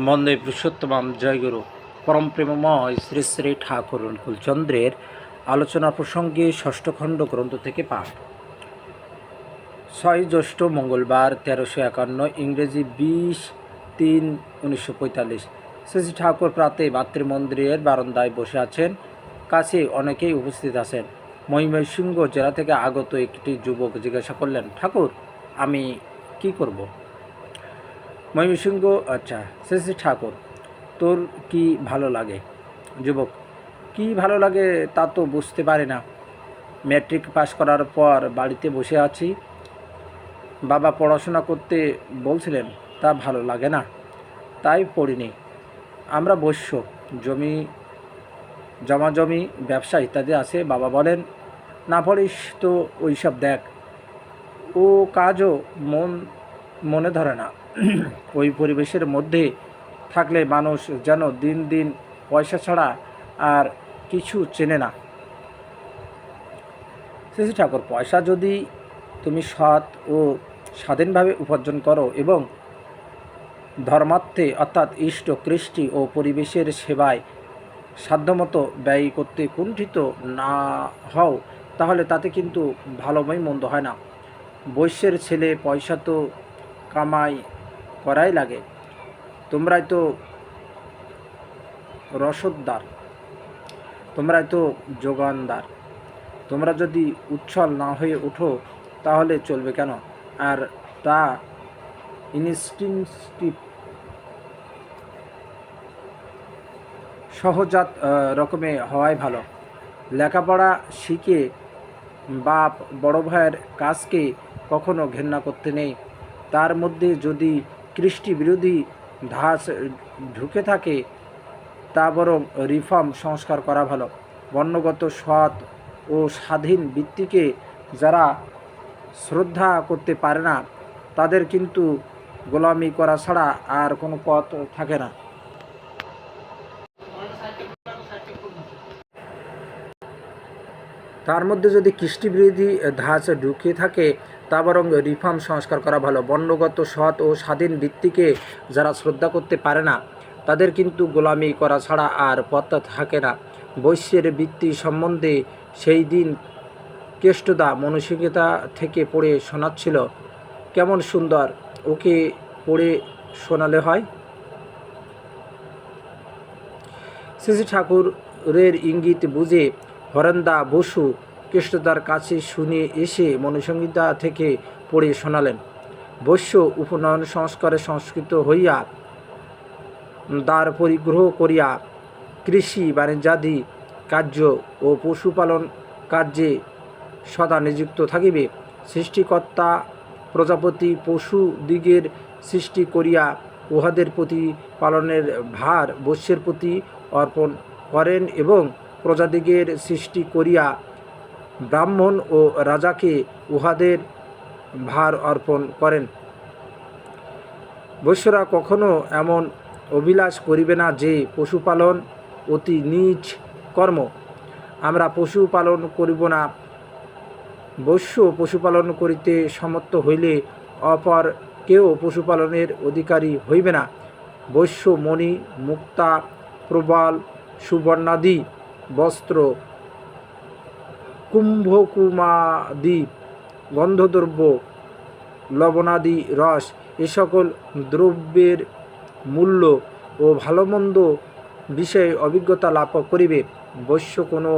বন্দে পুরুষোত্তমাম জয়গুরু পরম প্রেমময় শ্রী শ্রী ঠাকুর অনুকূলচন্দ্রের আলোচনা প্রসঙ্গে ষষ্ঠ খণ্ড গ্রন্থ থেকে পাঠ। 6 জ্যৈষ্ঠ মঙ্গলবার 1351 ইংরেজি 20-3-1945। শ্রী শ্রী ঠাকুর প্রাতে মাতৃমন্দিরের বারান্দায় বসে আছেন। কাছে অনেকেই উপস্থিত আছেন। ময়মনসিংহ জেলা থেকে আগত একটি যুবক জিজ্ঞাসা করলেন, ঠাকুর, আমি কি করব? ময়মনসিংহ, আচ্ছা। শ্রী শ্রী ঠাকুর, তোর কি ভালো লাগে? যুবক, কি ভালো লাগে তা তো বুঝতে পারি না। ম্যাট্রিক পাস করার পর বাড়িতে বসে আছি। বাবা পড়াশোনা করতে বলছিলেন, তা ভালো লাগে না, তাই পড়িনি। আমরা বৈশ্য, জমাজমি ব্যবসা ইত্যাদি আছে। বাবা বলেন, না পড়িস তো ওইসব দেখ, ও কাজও মনে ধরে না। ওই পরিবেশের মধ্যে থাকলে মানুষ যেন দিন দিন পয়সা ছাড়া আর কিছু চেনে না। শ্রী ঠাকুর, পয়সা যদি তুমি সৎ ও স্বাধীনভাবে উপার্জন করো এবং ধর্মার্থে অর্থাৎ ইষ্ট কৃষ্টি ও পরিবেশের সেবায় সাধ্যমতো ব্যয় করতে কুণ্ঠিত না হও, তাহলে তাতে কিন্তু ভালোই মন্দ হয় না। বৈশ্যের ছেলে, পয়সা তো কামাই করাই লাগে। তোমরাই তো রসদদার, তোমরাই তো যোগানদার। তোমরা যদি উচ্ছল না হয়ে ওঠো তাহলে চলবে কেন? আর তা ইনস্টিংটিভ, সহজাত রকমে হওয়াই ভালো। লেখাপড়া শিখে বাপ বড় ভাইয়ের কাজকে কখনো ঘেন্না করতে নেই। তার মধ্যে যদি কৃষ্টি বিরোধী ধাঁচ ঢুকে থাকে, তা বরং রিফর্ম সংস্কার করা ভালো। বর্ণগত সৎ ও স্বাধীন বৃত্তিকে যারা শ্রদ্ধা করতে পারে না, তাদের কিন্তু গোলামি করা ছাড়া আর কোনো পথ থাকে না। তার মধ্যে যদি কৃষ্টিবিরোধী ধাঁচ ঢুকে থাকে, তা বরং রিফর্ম সংস্কার করা ভালো। বর্ণগত সৎ ও স্বাধীন বৃত্তিকে যারা শ্রদ্ধা করতে পারে না, তাদের কিন্তু গোলামি করা ছাড়া আর পথ থাকে না। বৈশ্যের বৃত্তি সম্বন্ধে সেই দিন কেষ্টদা মনসিকতা থেকে পড়ে শোনাচ্ছিল। কেমন সুন্দর, ওকে পড়ে শোনালে হয়। শ্রী শ্রী ঠাকুরের ইঙ্গিত বুঝে হরেন্দা বসু কৃষ্ণদার কাছে শুনে এসে মনুসংহিতা থেকে পড়ে শোনালেন। বৈশ্য উপনয়ন সংস্কারে সংস্কৃত হইয়া দ্বার পরিগ্রহ করিয়া কৃষি বাণিজ্যাদি কার্য ও পশুপালন কার্যে সদা নিযুক্ত থাকিবে। সৃষ্টিকর্তা প্রজাপতি পশুদিগের সৃষ্টি করিয়া উহাদের প্রতি পালনের ভার বৈশ্যের প্রতি অর্পণ করেন এবং প্রজাদিগের সৃষ্টি করিয়া ব্রাহ্মণ ও রাজাকে উহাদের ভার অর্পণ করেন। বৈশ্যরা কখনো এমন অভিলাষ করিবে না যে পশুপালন অতি নীচ কর্ম, আমরা পশুপালন করিব না। বৈশ্য পশুপালন করিতে সমর্থ হইলে অপর কেউ পশুপালনের অধিকারী হইবে না। বৈশ্য মণি, মুক্তা, প্রবাল, সুবর্ণাদি বস্ত্র, কুম্ভকুমাদি গন্ধদ্রব্য, লবণাদি রস, এ সকল দ্রব্যের মূল্য ও ভালো মন্দ বিষয়ে অভিজ্ঞতা লাভ করিবে। বৈশ্য কোনো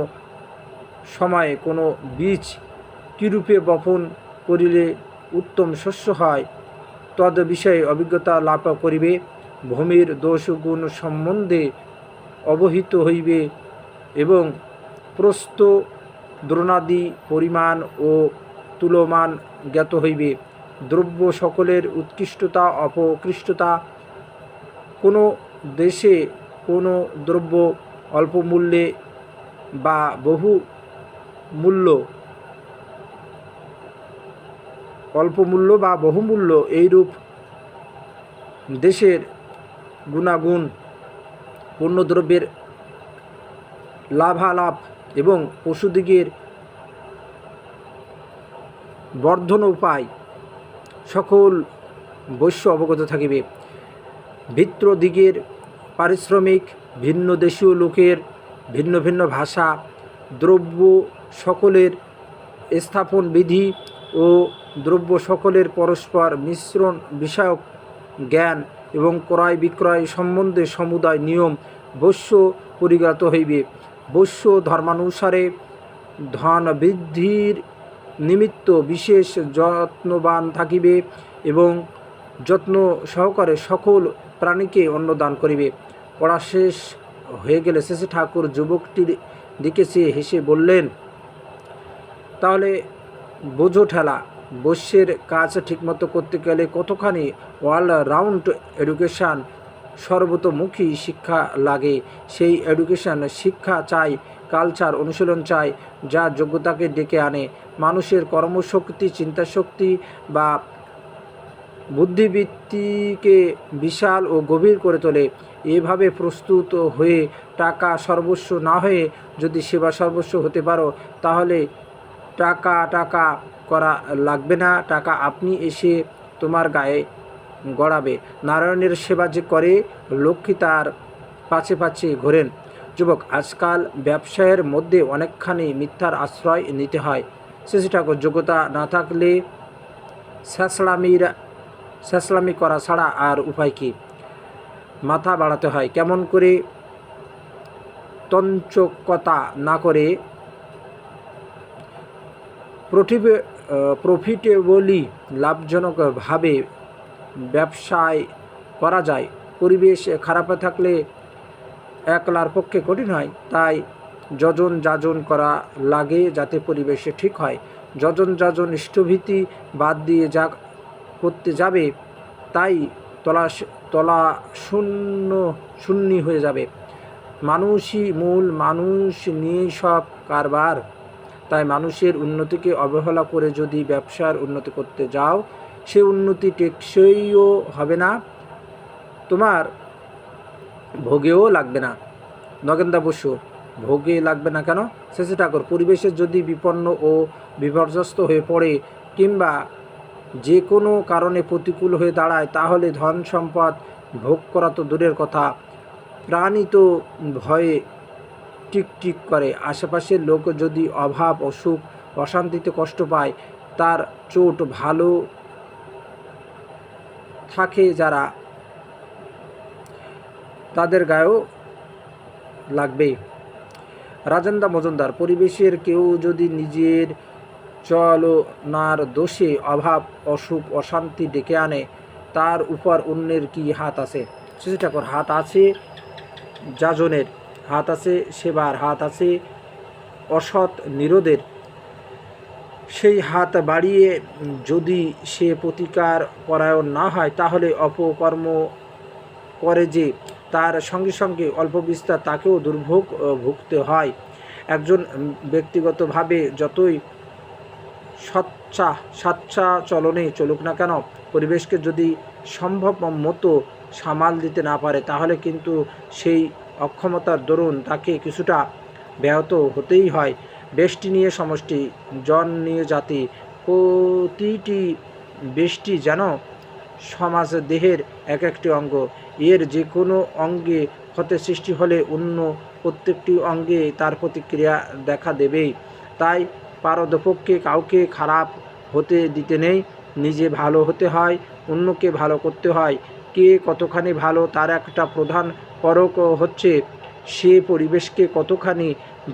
সময়ে কোনো বীজ কিরূপে বপন করিলে উত্তম শস্য হয়, তদ বিষয়ে অভিজ্ঞতা লাভ করিবে। ভূমির দোষ গুণ সম্বন্ধে অবহিত হইবে এবং প্রস্থ দ্রোণাদি পরিমাণ ও তুলমান জ্ঞাত হইবে। দ্রব্য সকলের উৎকৃষ্টতা অপকৃষ্টতা, কোনো দেশে কোনো দ্রব্য অল্প মূল্যে বা বহু মূল্য এইরূপ দেশের গুণাগুণ, পণ্যদ্রব্যের লাভালাভ এবং পশুদিগের বর্ধন উপায় সকল বৈশ্য অবগত থাকিবে। ভিত্রদিগের পারিশ্রমিক, ভিন্ন দেশীয় লোকের ভিন্ন ভিন্ন ভাষা, দ্রব্য সকলের স্থাপন বিধি ও দ্রব্য সকলের পরস্পর মিশ্রণ বিষয়ক জ্ঞান এবং ক্রয় বিক্রয় সম্বন্ধে সমুদায় নিয়ম বৈশ্য পরিজ্ঞাত হইবে। বৈশ্য ধর্মানুসারে ধন বৃদ্ধির নিমিত্ত বিশেষ যত্নবান থাকিবে এবং যত্ন সহকারে সকল প্রাণীকে অন্নদান করিবে। পড়া শেষ হয়ে গেলে শেষে ঠাকুর যুবকটির দিকে চেয়ে হেসে বললেন, তাহলে বোঝো ঠেলা, বৈশ্যের কাজ ঠিকমতো করতে গেলে কতখানি অল রাউন্ড এডুকেশান, সর্বতোমুখী শিক্ষা লাগে। সেই এডুকেশান শিক্ষা চাই, কালচার অনুশীলন চাই, যা যোগ্যতাকে ডেকে আনে, মানুষের কর্মশক্তি, চিন্তাশক্তি বা বুদ্ধিবৃত্তিকে বিশাল ও গভীর করে তোলে। এভাবে প্রস্তুত হয়ে টাকা সর্বস্ব না হয়ে যদি সেবা সর্বস্ব হতে পারো, তাহলে টাকা করা লাগবে না, টাকা আপনি এসে তোমার গায়ে গড়াবে। নারায়ণের সেবা যে করে, লক্ষ্মী তার পাছে পাছে ঘোরেন। যুবক, আজকাল ব্যবসায়ের মধ্যে অনেকখানি মিথ্যার আশ্রয় নিতে হয়। শ্রী ঠাকুর, যোগ্যতা না থাকলে স্যাঁচলামি করা ছাড়া আর উপায় কি? মাথা বাড়াতে হয়। কেমন করে তঞ্চকতা না করে প্রফিটেবলি লাভজনকভাবে ব্যবসায় করা যায়। পরিবেশ খারাপ থাকলে একলার পক্ষে কঠিন হয়, তাই যজন যাজন করা লাগে যাতে পরিবেশে ঠিক হয়। যজন যাজন ইষ্টভীতি বাদ দিয়ে যা করতে যাবে তাই তলা শূন্যি হয়ে যাবে। মানুষই মূল, মানুষ নিয়েই সব কারবার। তাই মানুষের উন্নতিকে অবহেলা করে যদি ব্যবসার উন্নতি করতে যাও, সে উন্নতি টেকসইও হবে না, তোমার ভোগেও লাগবে না। নগেন্দা বসু, ভোগে লাগবে না কেন? শেষে ঠাকুর, পরিবেশের যদি বিপন্ন ও বিপর্যস্ত হয়ে পড়ে কিংবা যে কোনো কারণে প্রতিকূল হয়ে দাঁড়ায়, তাহলে ধন সম্পদ ভোগ করা তো দূরের কথা, প্রাণী তো ভয়ে টিকটিক করে। আশেপাশের লোক যদি অভাব, অসুখ, অশান্তিতে কষ্ট পায়, তার চোট ভালো থাকে যারা, তাদের গায়েও লাগবে। রাজেন্দ্র মজুমদার, পরিবেশের কেউ যদি নিজের চলনার দোষে অভাব, অসুখ, অশান্তি ডেকে আনে, তার উপর অন্যের কি হাত আছে? শ্রী ঠাকুর, হাত আছে যাজনের, হাত আছে সেবার, হাত আছে অসৎ নিরোধের। সেই হাত বাড়িয়ে যদি সে প্রতিকার পরায়ণ না হয়, তাহলে অপকর্ম করে যে তার সঙ্গে সঙ্গে অল্প বিস্তার তাকেও দুর্ভোগ ভুগতে হয়। একজন ব্যক্তিগতভাবে যতই স্বচ্ছাচলনে চলুক না কেন, পরিবেশকে যদি সম্ভব মতো সামাল দিতে না পারে, তাহলে কিন্তু সেই অক্ষমতার দরুন তাকে কিছুটা ব্যাহত হতেই হয়। ব্যষ্টি নিয়ে সমষ্টি, জন নিয়ে জাতি, প্রতিটি ব্যষ্টি যেন সমাজ দেহের এক একটি অঙ্গ। এর যে কোনো অঙ্গে ক্ষতের সৃষ্টি হলে অন্য প্রত্যেকটি অঙ্গে তার প্রতিক্রিয়া দেখা দেবেই। তাই পারদপক্ষে কাউকে খারাপ হতে দিতে নেই, নিজে ভালো হতে হয়, অন্যকে ভালো করতে হয়। কে কতখানি ভালো তার একটা প্রধান পরক হচ্ছে সে পরিবেশকে কতখানি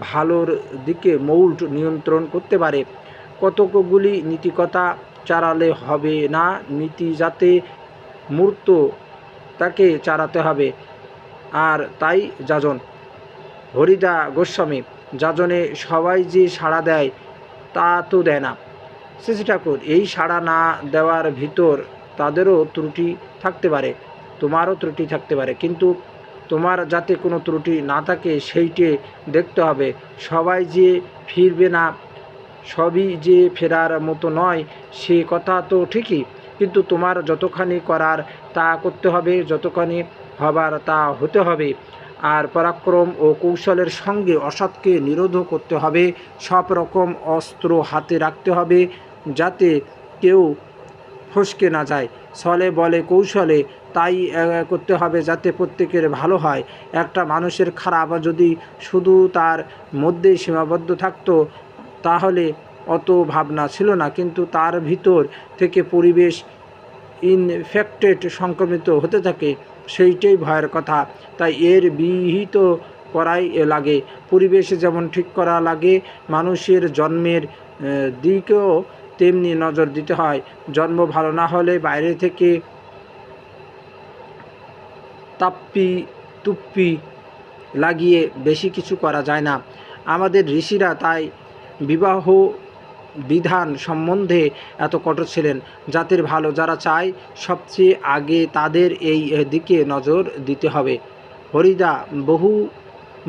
ভালোর দিকে মৌল্ড নিয়ন্ত্রণ করতে পারে। কতকগুলি নীতিকথা চালালে হবে না, নীতি যাতে মূর্ত তাকে চালাতে হবে। আর তাই যাজন। হরিদা গোস্বামী, যাজনে সবাই যে সাড়া দেয় তা তো দেয় না। শ্রী ঠাকুর, এই সাড়া না দেওয়ার ভিতর তাদেরও ত্রুটি থাকতে পারে, তোমারও ত্রুটি থাকতে পারে, কিন্তু তোমার যাতে কোনো ত্রুটি না থাকে সেইটে দেখতে হবে। সবাই যে ফিরবে না, সবই যে ফেরার মতো নয়, সে কথা তো ঠিকই, কিন্তু তোমার যতখানি করার তা করতে হবে, যতখানি হবার তা হতে হবে। আর পরাক্রম ও কৌশলের সঙ্গে অসৎকে নিরোধ করতে হবে। সব রকম অস্ত্র হাতে রাখতে হবে যাতে কেউ ফসকে না যায়। ছলে বলে কৌশলে তাই করতে হবে যাতে প্রত্যেকের ভালো হয়। একটা মানুষের খারাপ যদি শুধু তার মধ্যেই সীমাবদ্ধ থাকতো তাহলে অত ভাবনা ছিল না, কিন্তু তার ভিতর থেকে পরিবেশ ইনফেক্টেড সংক্রমিত হতে থাকে, সেইটাই ভয়ের কথা। তাই এর বিহিত করাই লাগে। পরিবেশে যেমন ঠিক করা লাগে, মানুষের জন্মের দিকেও তেমনি নজর দিতে হয়। জন্ম ভালো না হলে বাইরে থেকে তাপ্পি তুপ্পি লাগিয়ে বেশি কিছু করা যায় না। আমাদের ঋষিরা তাই বিবাহ বিধান সম্বন্ধে এত কঠোর ছিলেন। জাতির ভালো যারা চায় সবচেয়ে আগে তাদের এই দিকে নজর দিতে হবে। হরিদা, বহু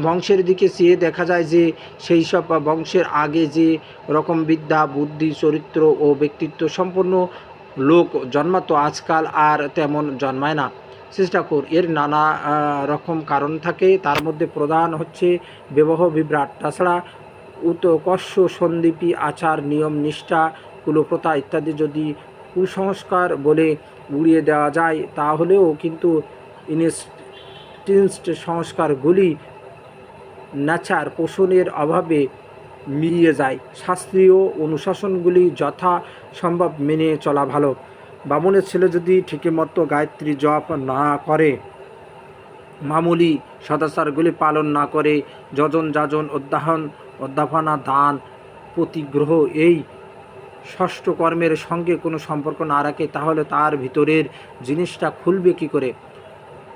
বংশের দিকে চেয়ে দেখা যায় যে সেই সব বংশের আগে যে রকম বিদ্যা বুদ্ধি চরিত্র ও ব্যক্তিত্ব সম্পন্ন লোক জন্মাতো আজকাল আর তেমন জন্মায় না। শ্রী ঠাকুর, এর নানা রকম কারণ থাকে, তার মধ্যে প্রধান হচ্ছে বিবাহ বিভ্রাট। তাছাড়া উৎকর্ষ সন্দীপী আচার নিয়ম নিষ্ঠা কুলপ্রথা ইত্যাদি যদি কুসংস্কার বলে উড়িয়ে দেওয়া যায় তাহলেও কিন্তু ইনস্টিনস্ট সংস্কারগুলি ন্যাচার পোষণের অভাবে মিলিয়ে যায়। শাস্ত্রীয় অনুশাসনগুলি যথা সম্ভব মেনে চলা ভালো। বামুনের ছেলে যদি ঠিকমতো গায়ত্রী জপ না করে, মামুলি সদাচারগুলি পালন না করে, যজন যাজন অধ্যাপনা দান প্রতিগ্রহ এই ষষ্ঠ কর্মের সঙ্গে কোনো সম্পর্ক না রাখে, তাহলে তার ভিতরের জিনিসটা খুলবে কী করে?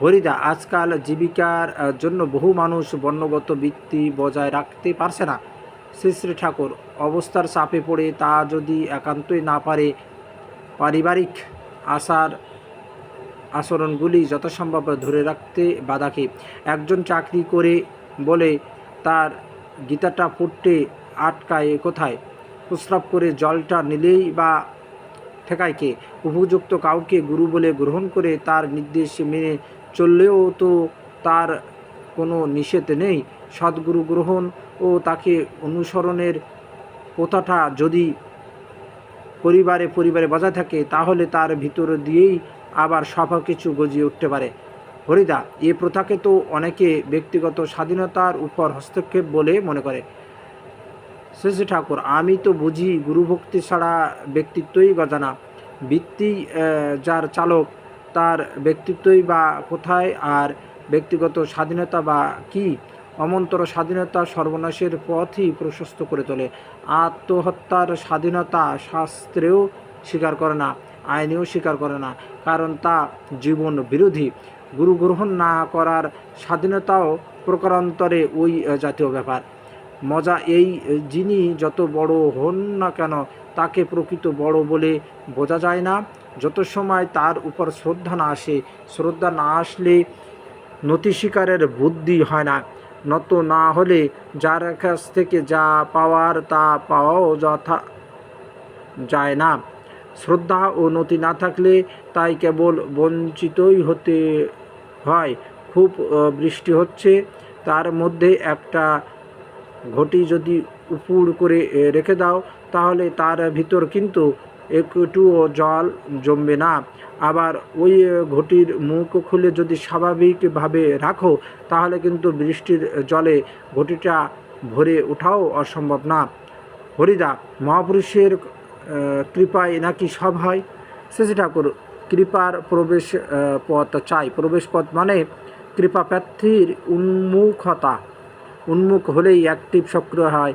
হরিদা, আজকাল জীবিকার জন্য বহু মানুষ বর্ণগত বৃত্তি বজায় রাখতে পারছে না। শ্রী শ্রী ঠাকুর, অবস্থার চাপে পড়ে তা যদি একান্তই না পারে, পারিবারিক আচরণগুলি যথাসম্ভব ধরে রাখতে বাধাকে। একজন চাকরি করে বলে তার গীতাটা পড়তে আটকায় কোথায়? প্রস্রাব করে জলটা নিলেই বা ঠেকায় কে? উপযুক্ত কাউকে গুরু বলে গ্রহণ করে তার নির্দেশ মেনে চললেও তো তার কোনো নিষেধ নেই। সদ্গুরু গ্রহণ ও তাকে অনুসরণের প্রথাটা যদি পরিবারে বজায় থাকে তাহলে তার ভিতর দিয়েই আবার সব কিছু গজিয়ে উঠতে পারে। হরিদা, এ প্রথাকে তো অনেকে ব্যক্তিগত স্বাধীনতার উপর হস্তক্ষেপ বলে মনে করে। শ্রী ঠাকুর, আমি তো বুঝি গুরুভক্তি ছাড়া ব্যক্তিত্বই গজানা। বৃত্তি যার চালক তার ব্যক্তিত্বই বা কোথায়, আর ব্যক্তিগত স্বাধীনতা বা কি? অমন্তর স্বাধীনতা সর্বনাশের পথই প্রশস্ত করে তোলে। আত্মহত্যার স্বাধীনতা শাস্ত্রেও স্বীকার করে না, আইনেও স্বীকার করে না, কারণ তা জীবন বিরোধী। গুরু গ্রহণ না করার স্বাধীনতাও প্রকারান্তরে ওই জাতীয় ব্যাপার। মজা এই, যিনি যত বড় হন না কেন তাকে প্রকৃত বড় বলে বোঝা যায় না যত সময় তার উপর শ্রদ্ধা না আসে। শ্রদ্ধা না আসলে নতি স্বীকারের বুদ্ধি হয় না। নত না হলে যার কাছ থেকে যা পাওয়ার তা পাওয়াও যায় না। শ্রদ্ধা ও নতি না থাকলে তাই কেবল বঞ্চিতই হতে হয়। খুব বৃষ্টি হচ্ছে, তার মধ্যে একটা ঘটি যদি উপুড় করে রেখে দাও তাহলে তার ভিতর কিন্তু একটুও জল জমবে না। আবার ওই ঘটির মুখ খুলে যদি স্বাভাবিকভাবে রাখো তাহলে কিন্তু বৃষ্টির জলে ঘটিটা ভরে ওঠাও অসম্ভব না। হরিদা, মহাপুরুষের কৃপায় নাকি সব হয়? শ্রী ঠাকুর, কৃপার প্রবেশ পথ চাই। প্রবেশ পথ মানে কৃপা প্রার্থীর উন্মুখ হলেই অ্যাক্টিভ সক্রিয় হয়,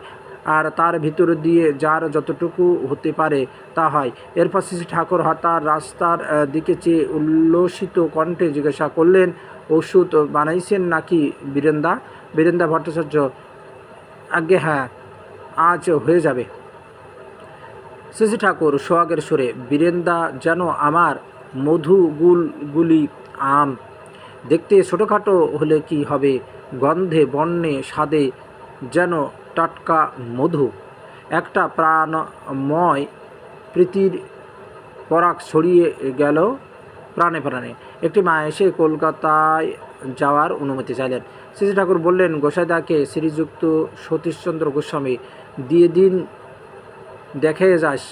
আর তার ভিতর দিয়ে যার যতটুকু হতে পারে তা হয়। এরপর শ্রী ঠাকুর হঠাৎ রাস্তার দিকে চেয়ে উল্লসিত কণ্ঠে জিজ্ঞাসা করলেন, ওষুধ বানাইছেন নাকি বীরেন্দা ভট্টাচার্য? আজ্ঞে হ্যাঁ, আজ হয়ে যাবে। শ্রী ঠাকুর সোহাগের সুরে, বীরেন্দা যেন আমার মধুগুলি আম। দেখতে ছোটোখাটো হলে কি হবে, গন্ধে বর্ণে স্বাদে যেন টাটকা মধু। একটা প্রাণময় প্রীতির পরাগ ছড়িয়ে গেল প্রাণে প্রাণে। একটি মা এসে কলকাতায় যাওয়ার অনুমতি চাইলেন। শ্রী ঠাকুর বললেন, গোসাইদাকে শ্রীযুক্ত সতীশচন্দ্র গোস্বামী দিয়ে দিন, দেখে যাস,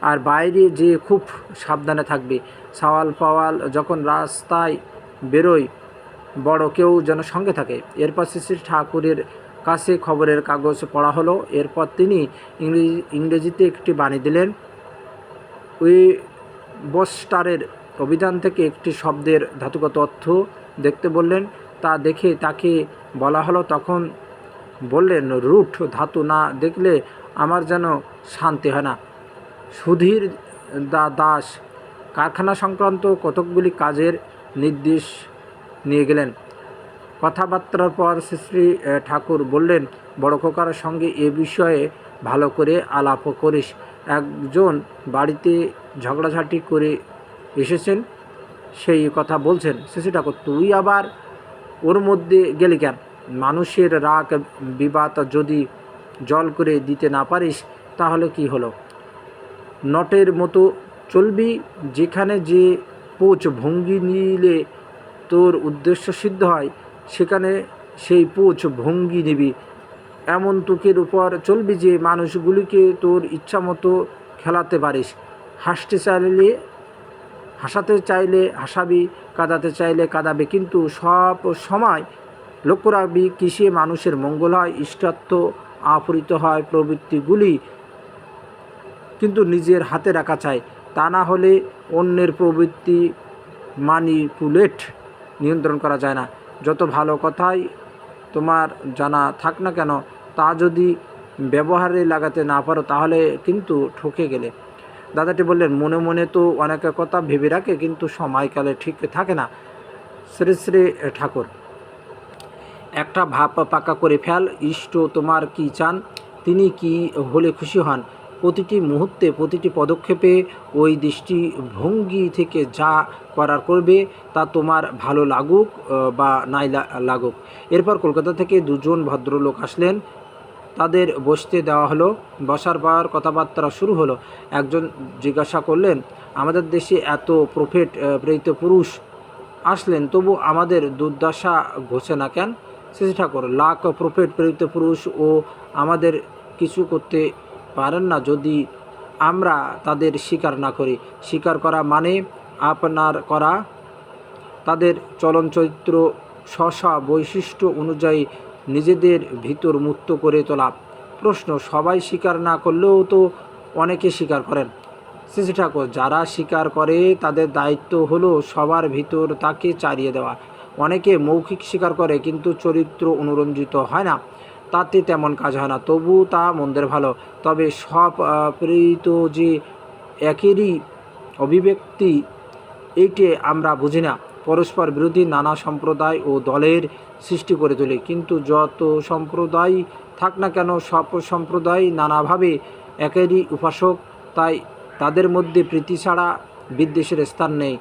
আর বাইরে যে খুব সাবধানে থাকবে। সাওয়াল পাওয়াল যখন রাস্তায় বেরোয় বড় কেউ যেন সঙ্গে থাকে। এরপর শ্রী শ্রী ঠাকুরের কাছে খবরের কাগজ পড়া হলো। এরপর তিনি ইংরেজিতে একটি বাণী দিলেন। ওয়েবস্টারের অভিধান থেকে একটি শব্দের ধাতুগত অর্থ দেখতে বললেন। তা দেখে তাকে বলা হলো। তখন বললেন, রুট ধাতু না দেখলে আমার যেন শান্তি হয় না। সুধীর দাস কারখানা সংক্রান্ত কতকগুলি কাজের নির্দেশ নিয়ে গেলেন। কথাবার্তার পর শ্রী শ্রী ঠাকুর বললেন, বড় খোকার সঙ্গে এ বিষয়ে ভালো করে আলাপ করিস। একজন বাড়িতে ঝগড়াঝাটি করে এসেছেন, সেই কথা বলছেন। শ্রী শ্রী ঠাকুর, তুই আবার ওর মধ্যে গেলি কেন? মানুষের রাগ বিবাদ যদি জল করে দিতে না পারিস তাহলে কি হলো? নটের মতো চলবি। যেখানে যে পোচ ভঙ্গি নিলে তোর উদ্দেশ্য সিদ্ধ হয় সেখানে সেই পোচ ভঙ্গি নিবি। এমন তুকের উপর চলবি যে মানুষগুলিকে তোর ইচ্ছা মতো খেলাতে পারিস। হাসাতে চাইলে হাসাবি, কাঁদাতে চাইলে কাঁদাবি, কিন্তু সব সময় লক্ষ্য রাখবি কিসে মানুষের মঙ্গল হয়, ইষ্টত্ব আফরিত হয়। প্রবৃত্তিগুলি কিন্তু নিজের হাতে রাখা চাই, তা না হলে অন্যের প্রবৃত্তি ম্যানিপুলেট নিয়ন্ত্রণ করা যায় না। যত ভালো কথাই তোমার জানা থাক না কেন, তা যদি ব্যবহারে লাগাতে না পারো তাহলে কিন্তু ঠকে গেলে। দাদাটি বললেন, মনে মনে তো অনেকের কথা ভেবে রাখে, কিন্তু সময়কালে ঠিক থাকে না। শ্রী শ্রী ঠাকুর, একটা ভাব পাকা করে ফেল। ইষ্ট তোমার কি চান, তিনি কি হলে খুশি হন। প্রতিটি মুহূর্তে, প্রতিটি পদক্ষেপে ওই দৃষ্টিভঙ্গি থেকে যা করার করবে তা তোমার ভালো লাগুক বা নাই লাগুক। এরপর কলকাতা থেকে দুজন ভদ্রলোক আসলেন। তাদের বসতে দেওয়া হলো। বসার পর কথাবার্তা শুরু হলো। একজন জিজ্ঞাসা করলেন, আমাদের দেশে এত প্রফেট প্রেরিত পুরুষ আসলেন, তবু আমাদের দুর্দশা ঘোষে না কেন? শ্রী ঠাকুর, লাখ প্রফেট প্রেরিত পুরুষ ও আমাদের কিছু করতে পারেন না যদি আমরা তাদের স্বীকার না করি। স্বীকার করা মানে আপনার করা, তাদের চলন চরিত্র স্ব বৈশিষ্ট্য অনুযায়ী নিজেদের ভিতর মুক্ত করে তোলা। প্রশ্ন, সবাই স্বীকার না করলেও তো অনেকে স্বীকার করেন। শ্রী ঠাকুর, যারা স্বীকার করে তাদের দায়িত্ব হলো সবার ভিতর তাকে চালিয়ে দেওয়া। অনেকে মৌখিক স্বীকার করে কিন্তু চরিত্র অনুরঞ্জিত হয় না, তাতে তেমন কাজ হয় না, তবু তা মন্দের ভালো। তবে সব প্রেরিত যে একেরই অভিব্যক্তি, এইটে আমরা বুঝি না। পরস্পর বিরোধী নানা সম্প্রদায় ও দলের সৃষ্টি করে তোলে। কিন্তু যত সম্প্রদায় থাক না কেন, সব সম্প্রদায় নানাভাবে একেরই উপাসক, তাই তাদের মধ্যে প্রীতি ছাড়া বিদ্বেষের স্থান নেই।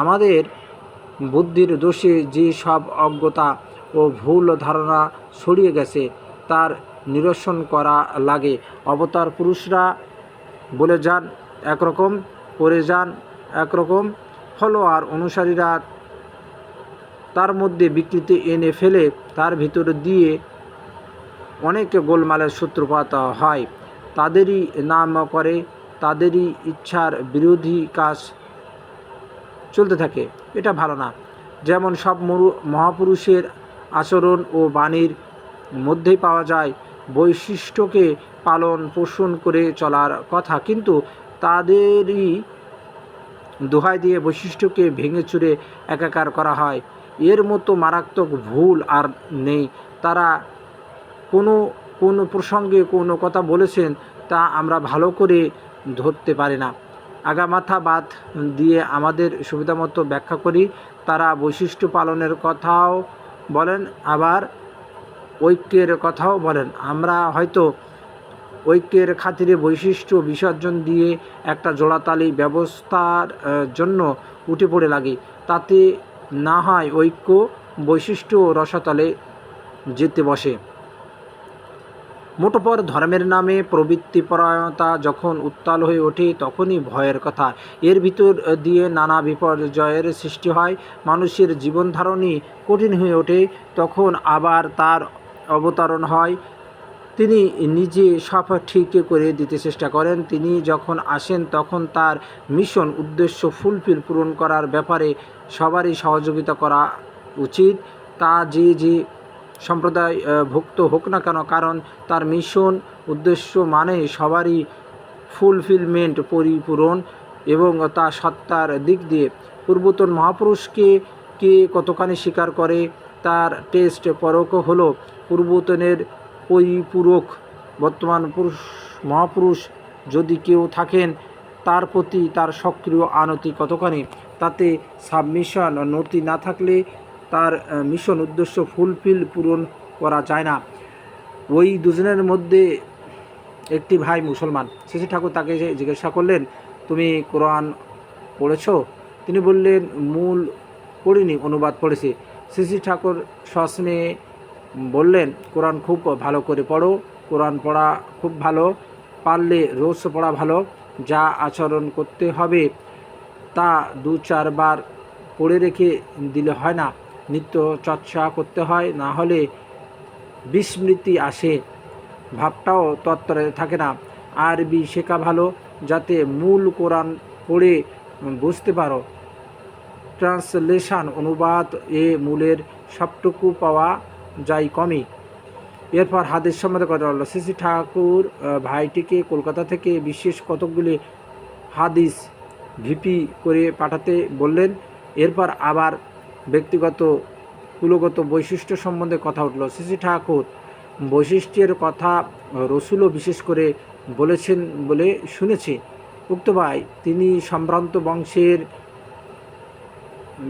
আমাদের বুদ্ধির দোষে যে সব অজ্ঞতা ও ভুল ধারণা ছড়িয়ে গেছে তার নিরসন করা লাগে। অবতার পুরুষরা বলে যান একরকম, করে যান একরকম, ফলোয়ার অনুসারীরা তার মধ্যে বিকৃতি এনে ফেলে তার ভিতর দিয়ে অনেক গোলমালের সূত্রপাত হয়। তাদেরই নাম করে, তাদেরই ইচ্ছার বিরোধী কাজ চলতে থাকে। এটা ভালো না। যেমন সব মহাপুরুষের আচরণ ও বাণীর মধ্যেই পাওয়া যায় বৈশিষ্ট্যকে পালন পোষণ করে চলার কথা, কিন্তু তাদেরই দোহাই দিয়ে বৈশিষ্ট্যকে ভেঙে চুরে একাকার করা হয়। এর মতো মারাত্মক ভুল আর নেই। তারা কোন প্রসঙ্গে কোনো কথা বলেছেন তা আমরা ভালো করে ধরতে পারি না। আগামাথা বাদ দিয়ে আমাদের সুবিধামতো ব্যাখ্যা করি। তারা বৈশিষ্ট্য পালনের কথাও বলেন, আবার ঐক্যের কথাও বলেন। আমরা হয়তো ঐক্যের খাতিরে বৈশিষ্ট্য বিসর্জন দিয়ে একটা জোড়াতালি ব্যবস্থার জন্য উঠে পড়ে লাগি। তাতে না হয় ঐক্য বৈশিষ্ট্য রসাতলে যেতে বসে। মোটপর ধর্মের নামে প্রবৃত্তিপরায়ণতা যখন উত্তাল হয়ে ওঠে তখনই ভয়ের কথা। এর ভিতর দিয়ে নানা বিপর্যয়ের সৃষ্টি হয়। মানুষের জীবনধারণই কঠিন হয়ে ওঠে। তখন আবার তার অবতারণ হয় তিনি নিজে সব ঠিক করে দিতে চেষ্টা করেন। তিনি যখন আসেন তখন তার মিশন উদ্দেশ্য ফুলফিল পূরণ করার ব্যাপারে সবারই সহযোগিতা করা উচিত, তা যে সম্প্রদায় ভুক্ত হোক না কেন, কারণ তার মিশন উদ্দেশ্য মানে সবারই ফুলফিলমেন্ট, পরিপূরণ এবং তা সত্তার দিক দিয়ে। পূর্বতন মহাপুরুষকে কে কতখানি স্বীকার করে তার টেস্ট পরক হলো পূর্বতনের পরিপূরক। বর্তমান মহাপুরুষ যদি কেউ থাকেন, তার প্রতি তার সক্রিয় আনতি কতখানি, তাতে সাবমিশন নতি না থাকলে তার মিশন উদ্দেশ্য ফুলফিল পূরণ করা যায় না। ওই দুজনের মধ্যে একটি ভাই মুসলমান। শ্রী ঠাকুর তাকে জিজ্ঞাসা করলেন, তুমি কোরআন পড়েছ? তিনি বললেন, মূল পড়িনি, অনুবাদ পড়েছি। শ্রী ঠাকুর সস্নেহে বললেন, কোরআন খুব ভালো করে পড়ো। কোরআন পড়া খুব ভালো, পারলে রোজ পড়া ভালো। যা আচরণ করতে হবে তা 2-4 বার পড়ে রেখে দিলে হয় না, নিত্য চর্চা করতে হয়, না হলে বিস্মৃতি আসে, ভাবটাও তত্ত্বে থাকে না। আরবি শেখা ভালো, যাতে মূল কোরআন পড়ে বুঝতে পারো। ট্রান্সলেশন, অনুবাদ এ মূলের সবটুকু পাওয়া যায় কমই। এরপর হাদিস সম্বন্ধে কথা হলো। শ্রী ঠাকুর ভাইটিকে কলকাতা থেকে বিশেষ কতকগুলি হাদিস ভিপি করে পাঠাতে বললেন। এরপর আবার ব্যক্তিগত কুলগত বৈশিষ্ট্য সম্বন্ধে কথা উঠল। শ্রী ঠাকুর বৈশিষ্ট্যের কথা রসুলও বিশেষ করে বলেছেন বলে শুনেছি। উক্ত ভাই তিনি সম্ভ্রান্ত বংশের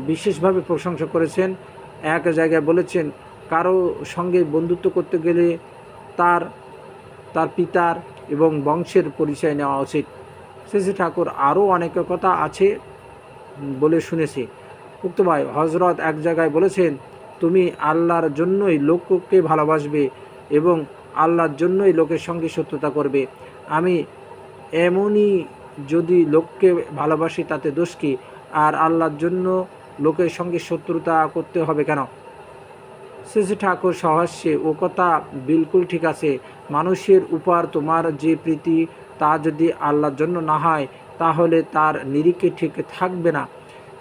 বিশেষভাবে প্রশংসা করেছেন। এক জায়গায় বলেছেন, কারো সঙ্গে বন্ধুত্ব করতে গেলে তার পিতার এবং বংশের পরিচয় নেওয়া উচিত। শ্রী ঠাকুর আরও অনেক কথা আছে বলে শুনেছি। উক্ত ভাই হজরত এক জায়গায় বলেছেন, তুমি আল্লাহর জন্যই লোককে ভালোবাসবে এবং আল্লাহর জন্যই লোকের সঙ্গে শত্রুতা করবে। আমি এমনই, যদি লোককে ভালোবাসি তাতে দোষ কি? আর আল্লাহর জন্য লোকের সঙ্গে শত্রুতা করতে হবে কেন? শ্রী ঠাকুর সহাস্যে, ও কথা বিলকুল ঠিক আছে। মানুষের উপর তোমার যে প্রীতি, তা যদি আল্লাহর জন্য না হয় তাহলে তার নিরিখে ঠিক থাকবে না।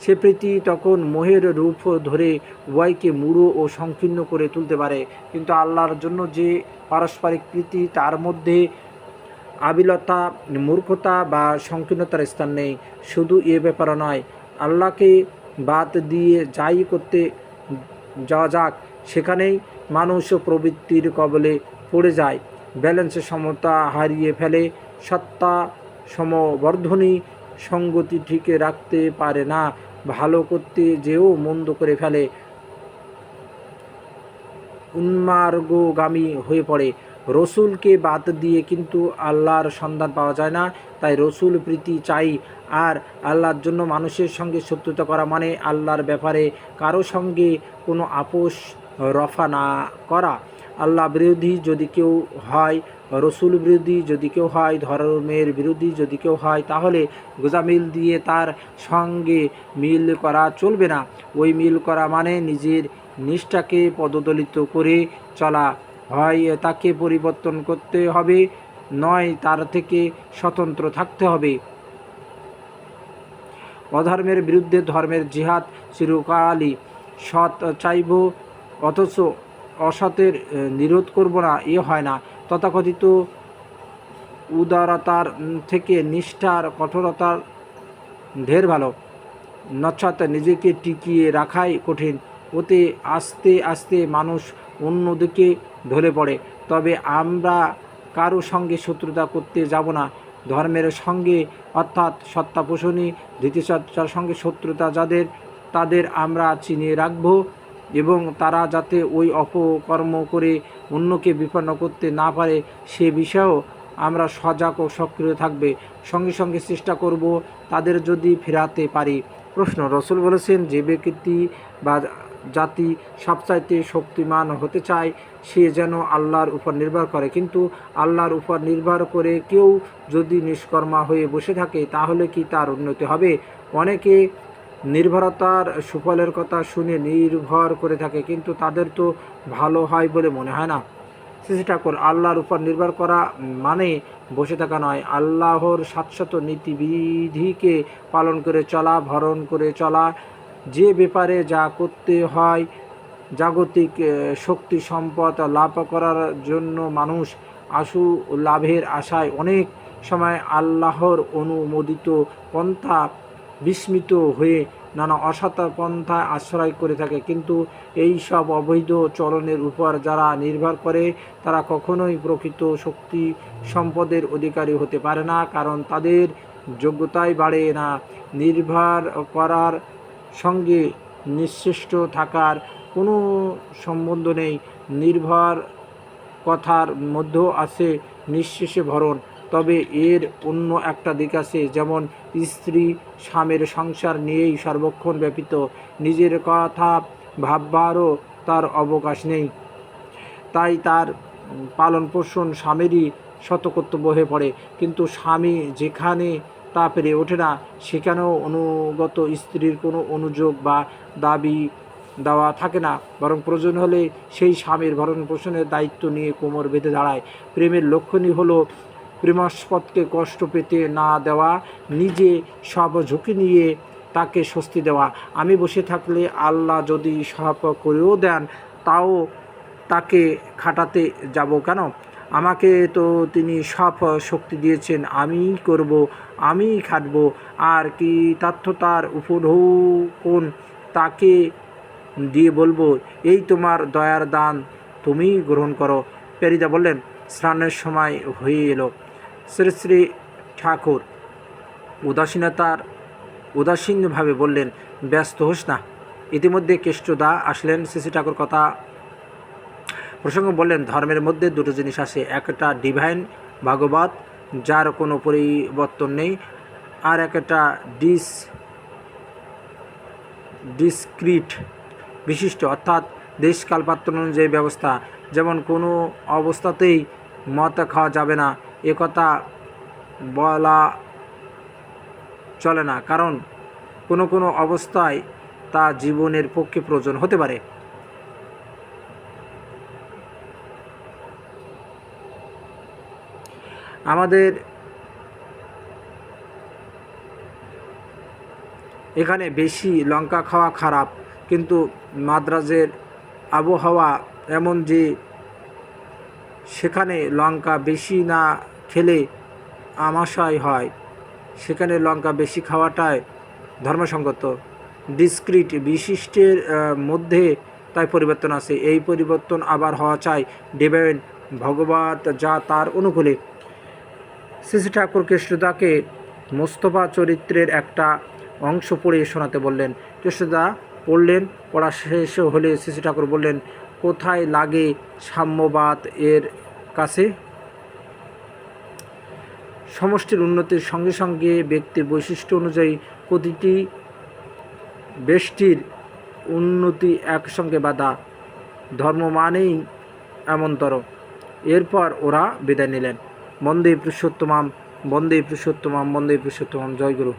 সে প্রীতি তখন মোহের রূপ ধরে উভয়কে মূঢ় ও সংকীর্ণ করে তুলতে পারে। কিন্তু আল্লাহর জন্য যে পারস্পরিক প্রীতি, তার মধ্যে আবিলতা, মূর্খতা বা সংকীর্ণতার স্থান নেই। শুধু এ ব্যাপার নয়, আল্লাহকে বাদ দিয়ে যাই করতে যাওয়া যাক, সেখানেই মানুষ প্রবৃত্তির কবলে পড়ে যায়, ব্যালেন্সের সমতা হারিয়ে ফেলে, সত্তা সমবর্ধনী সঙ্গতি ঠিক রাখতে পারে না, ভালো করতে যেও মন্দ করে ফেলে, উন্মার্গগামী হয়ে পড়ে। রসুলকে বাদ দিয়ে কিন্তু আল্লাহর সন্ধান পাওয়া যায় না। তাই রসুল প্রীতি চাই। আর আল্লাহর জন্য মানুষের সঙ্গে শত্রুতা করা মানে আল্লাহর ব্যাপারে কারো সঙ্গে কোনো আপোষ রফা না করা। আল্লাহ বিরোধী যদি কেউ হয়, রসুল বিরোধী যদি কেউ হয়, ধর্মের বিরোধী যদি কেউ হয়, তাহলে গোজামিল দিয়ে তার সঙ্গে মিল করা চলবে না। ওই মিল করা মানে নিজের নিষ্ঠাকে পদদলিত করে চলা। হয় তাকে পরিবর্তন করতে হবে, নয় তার থেকে স্বতন্ত্র থাকতে হবে। অধর্মের বিরুদ্ধে ধর্মের জিহাদ চিরকালই। সৎ চাইব অথচ অসতের নিরোধ করব না, এ হয় না। তথাকথিত উদারতার থেকে নিষ্ঠার কঠোরতার ঢের ভালো। নচেৎ নিজেকে টিকিয়ে রাখাই কঠিন। ওতে আস্তে আস্তে মানুষ অন্যদিকে ঢলে পড়ে। তবে আমরা কারো সঙ্গে শত্রুতা করতে যাব না। ধর্মের সঙ্গে, অর্থাৎ সত্তা পোষণী ধৃতিচর্চার সঙ্গে শত্রুতা যাদের, তাদের আমরা চিনিয়ে রাখব এবং তারা যাতে ওই অপকর্ম করে অন্যকে বিপন্ন করতে না পারে সে বিষয়েও আমরা সজাগ ও সক্রিয় থাকবে। সঙ্গে সঙ্গে চেষ্টা করব তাদের যদি ফেরাতে পারি। প্রশ্ন: রসুল বলেছেন, যে ব্যক্তি বা জাতি সবচাইতে শক্তিমান হতে চায় সে যেন আল্লাহর উপর নির্ভর করে। কিন্তু আল্লাহর উপর নির্ভর করে কেউ যদি নিষ্কর্মা হয়ে বসে থাকে তাহলে কি তার উন্নতি হবে? অনেকে নির্ভরতার সুফলের কথা শুনে নির্ভর করে থাকে, কিন্তু তাদের তো ভালো হয় বলে মনে হয় না। শ্রী ঠাকুর, আল্লাহর উপর নির্ভর করা মানে বসে থাকা নয়, আল্লাহর শাশ্বত নীতিবিধিকে পালন করে চলা, ভরণ করে চলা। যে ব্যাপারে যা করতে হয়, জাগতিক শক্তি সম্পদ লাভ করার জন্য মানুষ আশু লাভের আশায় অনেক সময় আল্লাহর অনুমোদিত পন্থা বিস্মিত হয়ে নানা অসৎ পন্থায় আশ্রয় করে থাকে। কিন্তু এই সব অবৈধ চলনের উপর যারা নির্ভর করে তারা কখনোই প্রকৃত শক্তি সম্পদের অধিকারী হতে পারে না, কারণ তাদের যোগ্যতাই বাড়ে না। নির্ভর করার সঙ্গে নিঃশেষ্ট থাকার কোনো সম্বন্ধ নেই। নির্ভর কথার মধ্যেও আছে নিঃশেষে ভরণ। তবে এর অন্য একটা দিক আছে, যেমন স্ত্রী স্বামীর সংসার নিয়েই সর্বক্ষণ ব্যাপিত, নিজের কথা ভাববারও তার অবকাশ নেই। তাই তার পালন পোষণ স্বামীরই শতকর্তব্য হয়ে পড়ে। কিন্তু স্বামী যেখানে তা পেরে ওঠে না, সেখানেও অনুগত স্ত্রীর কোনো অনুযোগ বা দাবি দেওয়া থাকে না, বরং প্রয়োজন হলে সেই স্বামীর ভরণ পোষণের দায়িত্ব নিয়ে কোমর বেঁধে দাঁড়ায়। প্রেমের লক্ষণই হলো প্রেমাস্পদকে কষ্ট পেতে না দেওয়া, নিজে সব ঝুঁকি নিয়ে তাকে স্বস্তি দেওয়া। আমি বসে থাকলে আল্লাহ যদি সব করেও দেন, তাও তাকে খাটাতে যাব কেন? আমাকে তো তিনি সব শক্তি দিয়েছেন, আমিই করব, আমিই খাটব। আর কৃতার্থতার উপঢৌকন তাকে দিয়ে বলবো, এই তোমার দয়ার দান, তুমিই গ্রহণ করো। পেরিদা বললেন, স্নানের সময় হয়ে এলো। শ্রী শ্রী ঠাকুর উদাসীনভাবে বললেন, ব্যস্ত হোস না। ইতিমধ্যে কেষ্টদা আসলেন। শ্রী ঠাকুর কথা প্রসঙ্গ বললেন, ধর্মের মধ্যে দুটো জিনিস আছে, একটা ডিভাইন ভাগবত, যার কোনো পরিবর্তন নেই, আর একটা ডিসক্রিট বিশিষ্ট, অর্থাৎ দেশকাল পাত্র অনুযায়ী ব্যবস্থা। যেমন কোনো অবস্থাতেই মদ খাওয়া যাবে না, একথা বলা চলে না, কারণ কোনো কোনো অবস্থায় তা জীবনের পক্ষে প্রয়োজন হতে পারে। আমাদের এখানে বেশি লঙ্কা খাওয়া খারাপ, কিন্তু মাদ্রাজের আবহাওয়া এমন যে সেখানে লঙ্কা বেশি না খেলে আমাশয় হয়, সেখানে লঙ্কা বেশি খাওয়াটাই ধর্মসঙ্গত। ডিসক্রিট বিশিষ্টের মধ্যে তাই পরিবর্তন আছে, এই পরিবর্তন আবার হওয়া চাই ডিভাইন ভগবত, যা তার অনুকূলে। শ্রী ঠাকুর কৃষ্ণদাকে মোস্তফা চরিত্রের একটা অংশ পড়ে শোনাতে বললেন। কৃষ্ণদা পড়লেন। পড়া শেষ হলে শ্রী ঠাকুর বললেন, কোথায় লাগে সাম্যবাদ এর কাছে? সমষ্টির উন্নতির সঙ্গে সঙ্গে ব্যক্তির বৈশিষ্ট্য অনুযায়ী প্রতিটি ব্যষ্টির উন্নতি একসঙ্গে বাধা, ধর্ম মানেই এমনতর। এরপর ওরা বিদায় নিলেন। বন্দে পুরুষোত্তমাম, বন্দে পুরুষোত্তমাম, বন্দে পুরুষোত্তমাম। জয় গুরু।